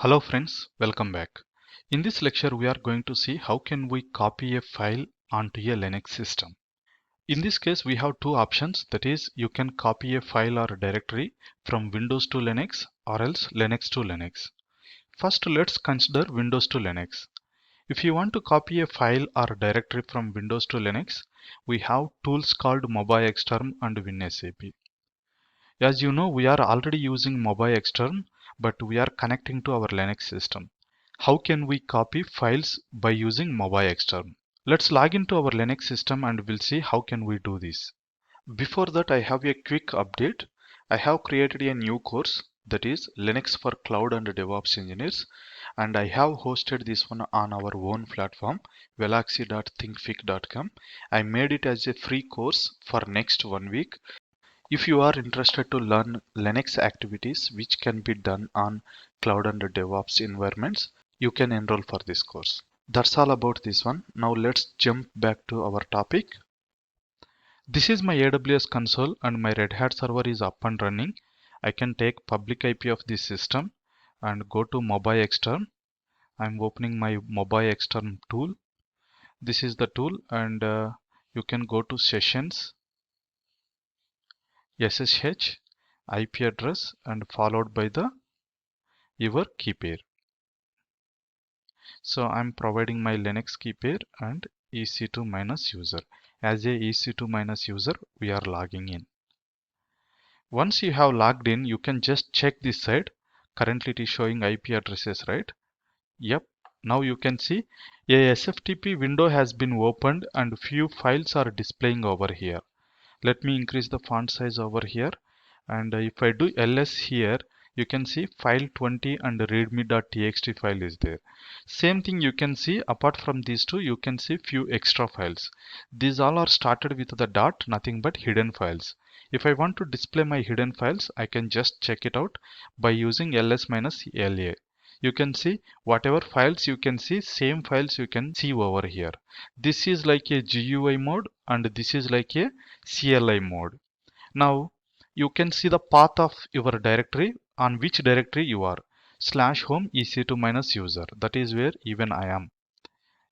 Hello friends, welcome back. In this lecture we are going to see how can we copy a file onto a Linux system. In this case we have two options, that is you can copy a file or a directory from Windows to Linux or else Linux to Linux. First let's consider Windows to Linux. If you want to copy a file or a directory from Windows to Linux, we have tools called MobiXterm and WinSCP. As you know, we are already using MobiXterm, but we are connecting to our Linux system. How can we copy files by using MobiXterm? Let's log into our Linux system and we'll see how can we do this. Before that, I have a quick update. I have created a new course, that is Linux for Cloud and Devops Engineers, and I have hosted this one on our own platform, Valaxy.thinkfic.com. I made it as a free course for next 1 week. If you are interested to learn Linux activities which can be done on cloud and DevOps environments, you can enroll for this course. That's all about this one. Now let's jump back to our topic. This is my AWS console and my Red Hat server is up and running. I can take public IP of this system and go to MobiXterm. I'm opening my MobiXterm tool. This is the tool, and you can go to sessions, SSH, IP address, and followed by the your key pair. So I'm providing my Linux key pair and EC2 minus user. As a EC2 minus user, we are logging in. Once you have logged in, you can just check this side. Currently it is showing IP addresses, right? Yep. Now you can see a SFTP window has been opened and few files are displaying over here. Let me increase the font size over here, and if I do ls here, you can see file 20 and readme.txt file is there. Same thing you can see, apart from these two, you can see few extra files. These all are started with the dot, nothing but hidden files. If I want to display my hidden files, I can just check it out by using ls-la. You can see whatever files you can see, same files you can see over here. This is like a GUI mode and this is like a CLI mode. Now you can see the path of your directory, on which directory you are. /home EC2 minus user, that is where even I am.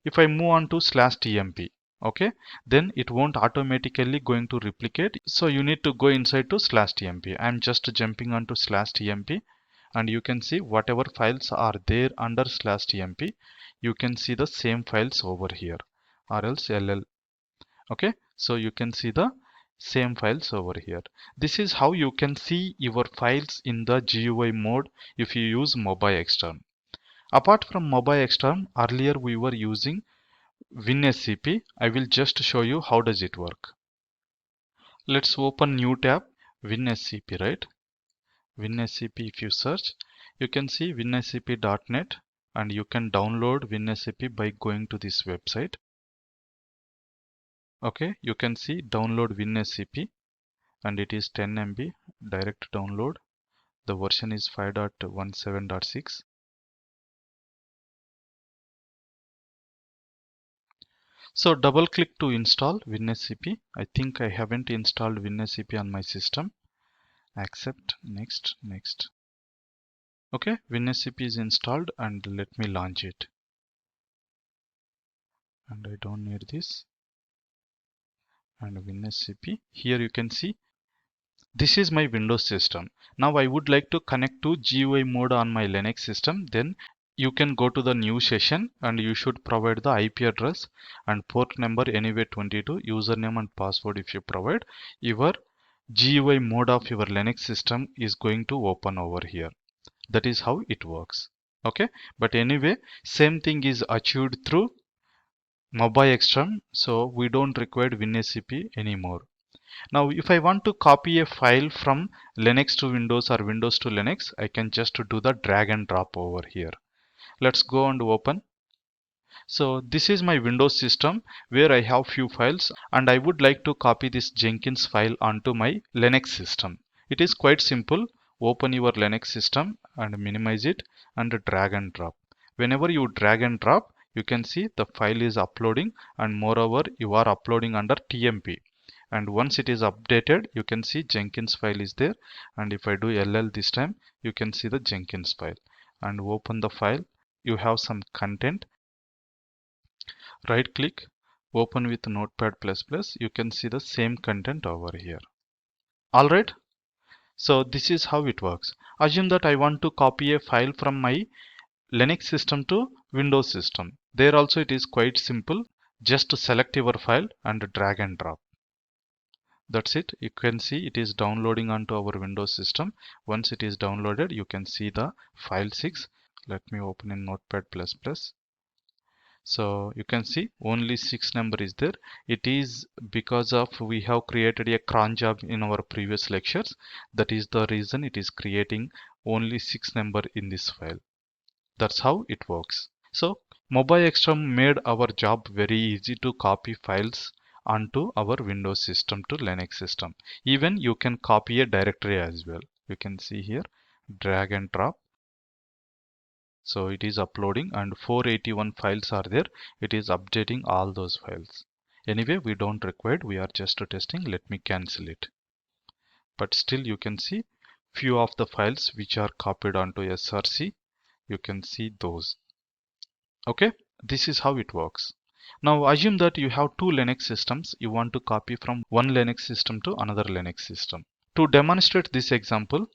If I move on to /tmp, okay, then it won't automatically going to replicate, so you need to go inside to /tmp. I'm just jumping onto /tmp, and you can see whatever files are there under /tmp, you can see the same files over here, or else ll. Okay, so you can see the same files over here. This is how you can see your files in the GUI mode if you use MobiXterm. Apart from MobiXterm, earlier we were using WinSCP. I will just show you how does it work. Let's open new tab, WinSCP, right? WinSCP, if you search, you can see winscp.net, and you can download WinSCP by going to this website. Okay, you can see download WinSCP, and it is 10 MB direct download. The version is 5.17.6. So double click to install WinSCP. I think I haven't installed WinSCP on my system. Accept, next, next. Okay, WinSCP is installed, and let me launch it. And I don't need this. And WinSCP. Here you can see this is my Windows system. Now I would like to connect to GUI mode on my Linux system. Then you can go to the new session and you should provide the IP address and port number anyway 22, username and password. If you provide, your GUI mode of your Linux system is going to open over here. That is how it works. Okay, but anyway, same thing is achieved through MobiXterm, so we don't require WinSCP anymore. Now if I want to copy a file from Linux to Windows or Windows to Linux, I can just do the drag and drop over here. Let's go and open. So this is my Windows system where I have few files, and I would like to copy this Jenkins file onto my Linux system. It is quite simple. Open your Linux system and minimize it and drag and drop. Whenever you drag and drop, you can see the file is uploading, and moreover you are uploading under TMP. And once it is updated, you can see Jenkins file is there, and if I do ll this time, you can see the Jenkins file. and open the file. You have some content. Right click, open with Notepad++. You can see the same content over here. Alright, so this is how it works. Assume that I want to copy a file from my Linux system to Windows system. There also it is quite simple. Just select your file and drag and drop. That's it. You can see it is downloading onto our Windows system. Once it is downloaded, you can see the file 6. Let me open in Notepad++. So you can see only 6 number is there. It is because of we have created a cron job in our previous lectures. That is the reason it is creating only 6 number in this file. That's how it works. So Mobile Extreme made our job very easy to copy files onto our Windows system to Linux system. Even you can copy a directory as well. You can see here, drag and drop. So it is uploading and 481 files are there. It is updating all those files. Anyway, we don't require, we are just testing. Let me cancel it. But still you can see few of the files which are copied onto SRC. You can see those. Okay, this is how it works. Now assume that you have two Linux systems. You want to copy from one Linux system to another Linux system. To demonstrate this example,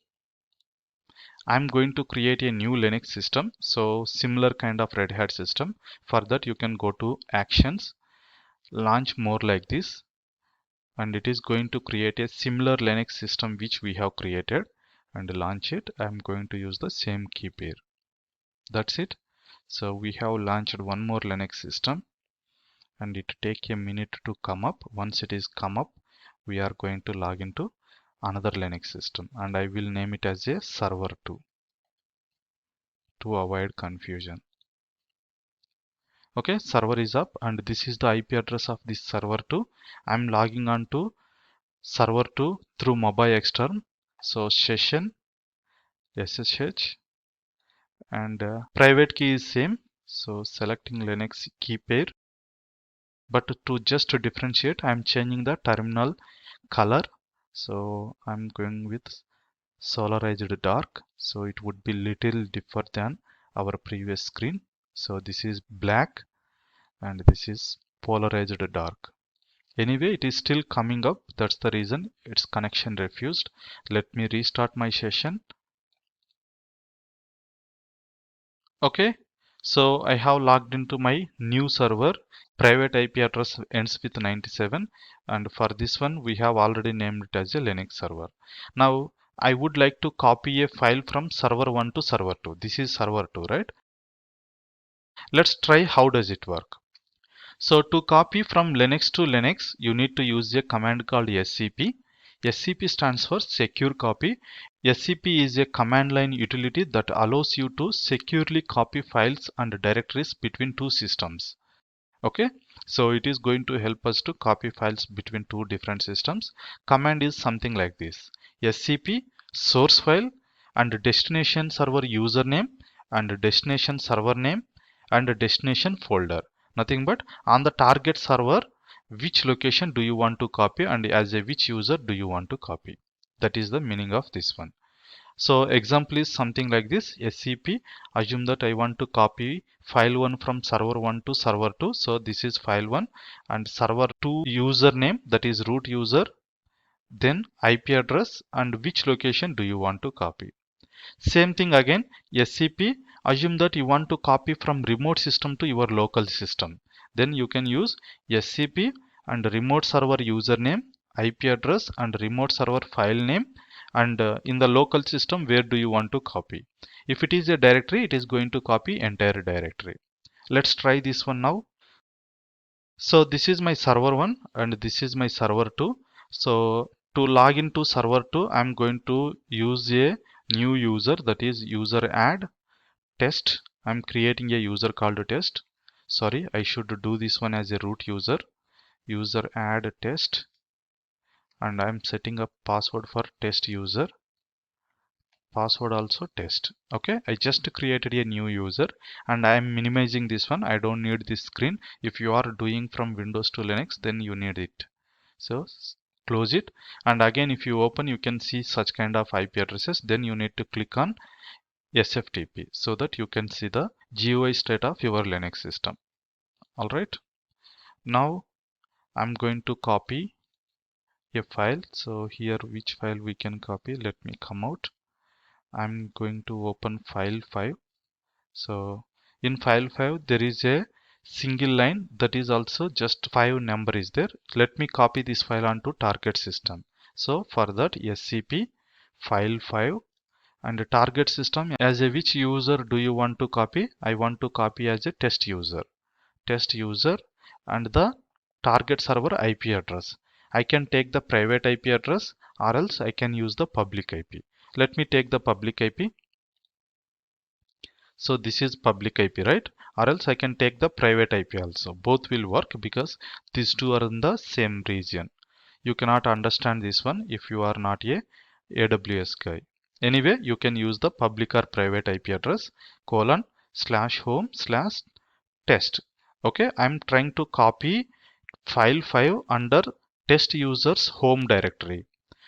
I'm going to create a new Linux system. So similar kind of Red Hat system. For that you can go to Actions, launch more like this, and it is going to create a similar Linux system which we have created and launch it. I'm going to use the same key pair. That's it. So we have launched one more Linux system and it take a minute to come up. Once it is come up, we are going to log into another Linux system and I will name it as a server 2 to avoid confusion. Okay, server is up and this is the IP address of this server 2. I'm logging on to server 2 through mobile extern. So session SSH and private key is same. So selecting Linux key pair. But to just to differentiate, I'm changing the terminal color. So I'm going with solarized dark. So it would be little different than our previous screen. So this is black and this is polarized dark. Anyway, it is still coming up. That's the reason its connection refused. Let me restart my session. Okay, so I have logged into my new server. Private IP address ends with 97 and for this one we have already named it as a Linux server. Now I would like to copy a file from server 1 to server 2. This is server 2, right? Let's try how does it work. So to copy from Linux to Linux, you need to use a command called SCP. SCP stands for Secure Copy. SCP is a command line utility that allows you to securely copy files and directories between two systems. Okay, so it is going to help us to copy files between two different systems. Command is something like this: SCP source file and destination server username and destination server name and destination folder. Nothing but on the target server, which location do you want to copy and as a which user do you want to copy. That is the meaning of this one. So example is something like this: SCP, assume that I want to copy file 1 from server 1 to server 2. So this is file 1 and server 2 username, that is root user, then IP address and which location do you want to copy. Same thing again, SCP, assume that you want to copy from remote system to your local system. Then you can use SCP and remote server username, IP address and remote server file name and in the local system where do you want to copy. If it is a directory, it is going to copy entire directory. Let's try this one now. So this is my server 1 and this is my server 2. So to log into server 2, I'm going to use a new user, that is user add test. I'm creating a user called test. Sorry, I should do this one as a root user. User add test and I'm setting up password for test user. Password also test. Okay, I just created a new user and I am minimizing this one. I don't need this screen. If you are doing from Windows to Linux, then you need it. So close it and again if you open, you can see such kind of IP addresses. Then you need to click on SFTP so that you can see the GUI state of your Linux system. Alright, now I'm going to copy a file. So here, which file we can copy? Let me come out. I'm going to open file 5. So in file 5 there is a single line, that is also just 5 number is there. Let me copy this file onto target system. So for that, SCP file 5 and target system, as a which user do you want to copy? I want to copy as a test user and the target server IP address. I can take the private IP address or else I can use the public IP. Let me take the public IP. So this is public IP, right? Or else I can take the private IP also. Both will work because these two are in the same region. You cannot understand this one if you are not a AWS guy. Anyway, you can use the public or private IP address :home/test. Okay, I'm trying to copy file 5 under test users home directory.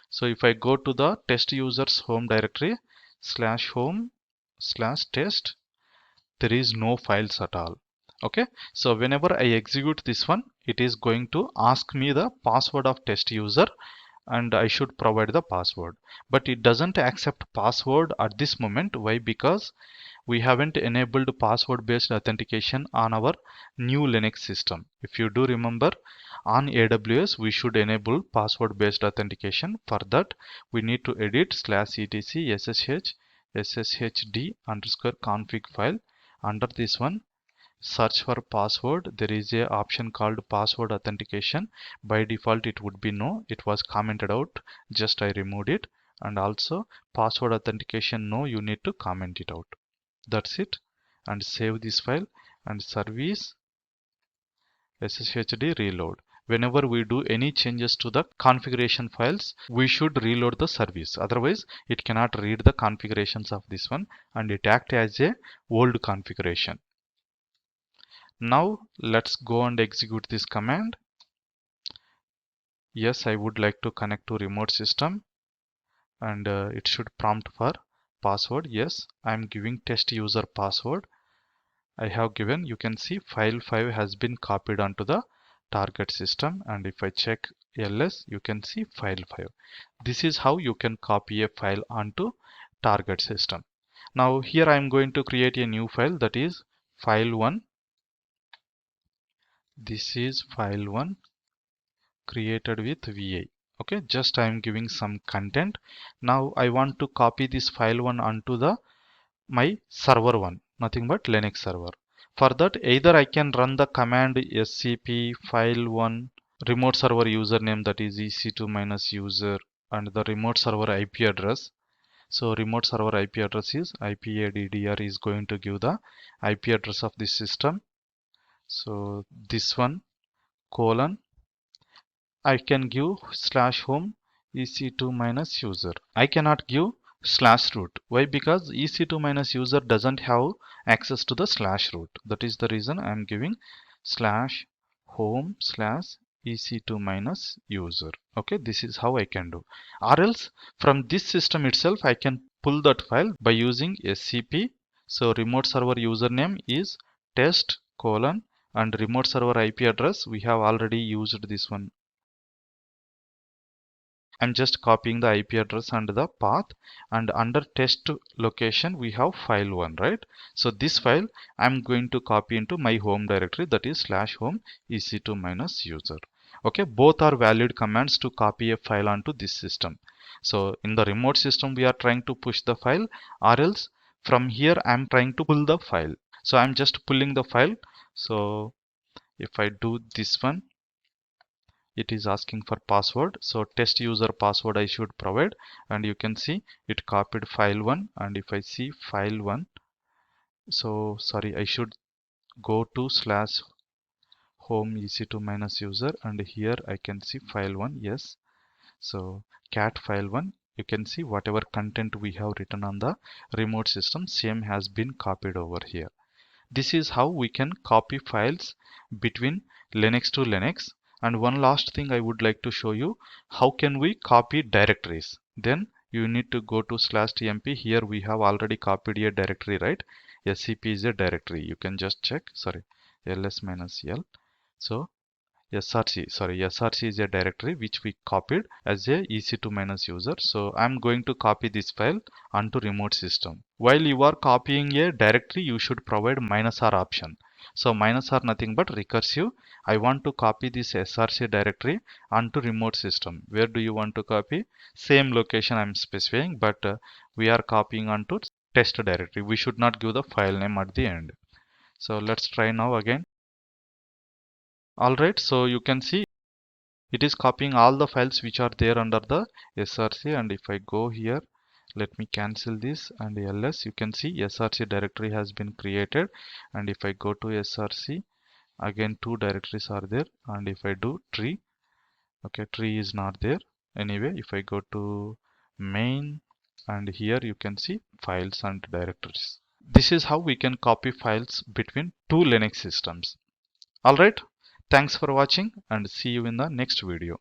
So if I go to the test users home directory /home/test, there is no files at all. Okay, so whenever I execute this one, it is going to ask me the password of test user and I should provide the password, but it doesn't accept password at this moment. Why? Because we haven't enabled password based authentication on our new Linux system. If you do remember, on AWS we should enable password based authentication. For that, we need to edit /etc sshd_config file. Under this one, search for password. There is a option called password authentication. By default it would be no, it was commented out, just I removed it. And also password authentication no, you need to comment it out. That's it. And save this file and service sshd reload. Whenever we do any changes to the configuration files, we should reload the service, otherwise it cannot read the configurations of this one and it acts as a old configuration. Now let's go and execute this command. Yes, I would like to connect to remote system and it should prompt for password. Yes, I'm giving test user password. I have given, you can see file 5 has been copied onto the target system, and if I check ls, you can see file 5. This is how you can copy a file onto target system. Now here I am going to create a new file, that is file 1. This is file 1 created with VI. Okay, just I am giving some content. Now I want to copy this file 1 onto the my server 1, nothing but Linux server. For that, either I can run the command scp file 1 remote server username, that is ec2-user, and the remote server IP address. So remote server IP address is ipaddr is going to give the IP address of this system. So this one colon, I can give /home ec2-user. I cannot give /root. Why? Because ec2-user doesn't have access to the /root. That is the reason I am giving /home/ec2-user. Okay, this is how I can do. Or else from this system itself I can pull that file by using scp. So remote server username is test : and remote server IP address, we have already used this one. I'm just copying the IP address and the path, and under test location we have file 1, right? So this file I'm going to copy into my home directory, that is /home ec2-user. Okay, both are valid commands to copy a file onto this system. So in the remote system we are trying to push the file, or else from here I'm trying to pull the file. So I'm just pulling the file. So if I do this one, it is asking for password, so test user password I should provide, and you can see it copied file 1. And if I see file 1, so sorry, I should go to /home ec2-user, and here I can see file 1. Yes, so cat file 1, you can see whatever content we have written on the remote system, same has been copied over here. This is how we can copy files between Linux to Linux. And one last thing I would like to show you, how can we copy directories? Then you need to go to /tmp. Here we have already copied a directory, right? SCP is a directory. You can just check. Sorry, ls-l. So src is a directory which we copied as a ec2-user. So I'm going to copy this file onto remote system. While you are copying a directory, you should provide -r option. So -r nothing but recursive. I want to copy this src directory onto remote system. Where do you want to copy? Same location I'm specifying, but we are copying onto test directory. We should not give the file name at the end. So let's try now again. Alright, so you can see it is copying all the files which are there under the src, and if I go here, let me cancel this and ls, you can see src directory has been created. And if I go to src, again 2 directories are there, and if I do tree, okay, tree is not there. Anyway, if I go to main, and here you can see files and directories. This is how we can copy files between two Linux systems. Alright, thanks for watching and see you in the next video.